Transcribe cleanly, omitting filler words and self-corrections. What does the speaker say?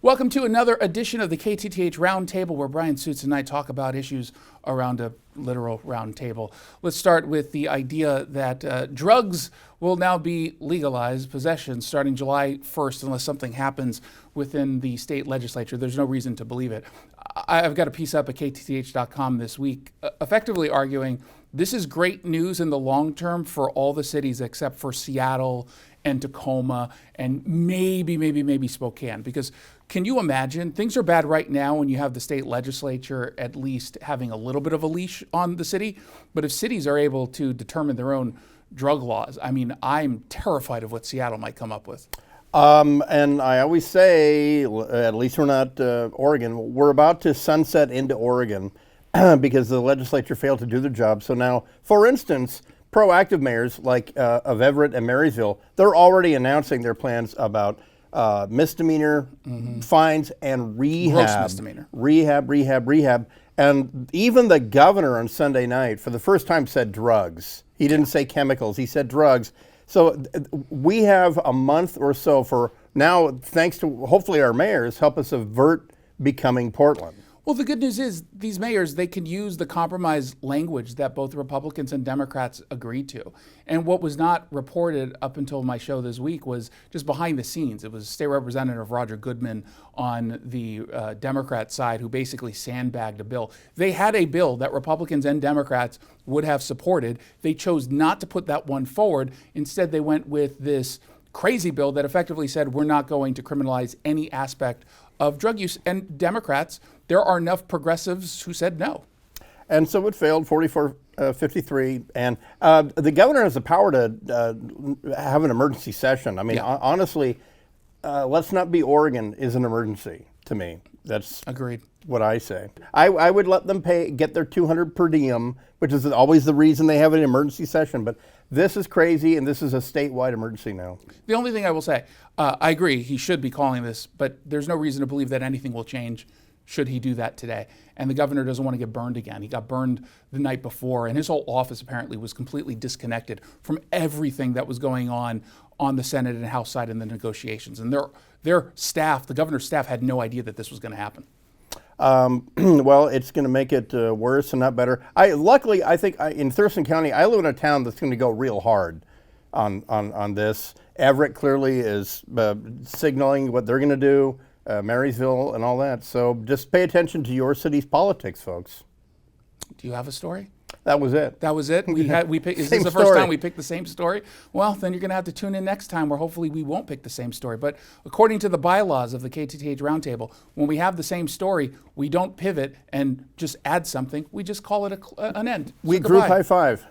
Welcome to another edition of the KTTH Roundtable, where Brian Suits and I talk about issues around a literal round table. Let's start with the idea that drugs will now be legalized, possession, starting July 1st, unless something happens within the state legislature. There's no reason to believe it. I've got a piece up at KTTH.com this week, effectively arguing this is great news in the long term for all the cities except for Seattle and Tacoma and maybe Spokane. Because can you imagine, things are bad right now when you have the state legislature at least having a little bit of a leash on the city. But if cities are able to determine their own drug laws, I mean, I'm terrified of what Seattle might come up with. And I always say, at least we're not Oregon, we're about to sunset into Oregon because the legislature failed to do their job. So now, for instance, proactive mayors like of Everett and Marysville, they're already announcing their plans about misdemeanor fines and rehab. Gross misdemeanor. Rehab. And even the governor on Sunday night, for the first time, said drugs. He didn't say chemicals, he said drugs. So we have a month or so for now, thanks to hopefully our mayors, help us avert becoming Portland. Well, the good news is these mayors, they can use the compromise language that both Republicans and Democrats agreed to. And what was not reported up until my show this week was just behind the scenes. It was State Representative Roger Goodman on the Democrat side who basically sandbagged a bill. They had a bill that Republicans and Democrats would have supported. They chose not to put that one forward. Instead, they went with this crazy bill that effectively said we're not going to criminalize any aspect of drug use. And Democrats, there are enough progressives who said no. And so it failed 44-53. And the governor has the power to have an emergency session. I mean, honestly, let's not be Oregon is an emergency to me. That's agreed. What I say. I would let them get their $200 per diem, which is always the reason they have an emergency session. But this is crazy, and this is a statewide emergency now. The only thing I will say, I agree, he should be calling this, but there's no reason to believe that anything will change should he do that today. And the governor doesn't want to get burned again. He got burned the night before, and his whole office apparently was completely disconnected from everything that was going on the Senate and House side in the negotiations. And their staff, the governor's staff, had no idea that this was going to happen. Well, it's going to make it worse and not better. Luckily, I think in Thurston County, I live in a town that's going to go real hard on this. Everett clearly is signaling what they're going to do, Marysville and all that. So just pay attention to your city's politics, folks. Do you have a story? That was it. That was it? Is this the first time we picked the same story? Well, then you're going to have to tune in next time where hopefully we won't pick the same story. But according to the bylaws of the KTTH Roundtable, when we have the same story, we don't pivot and just add something. We just call it an end. We group high five.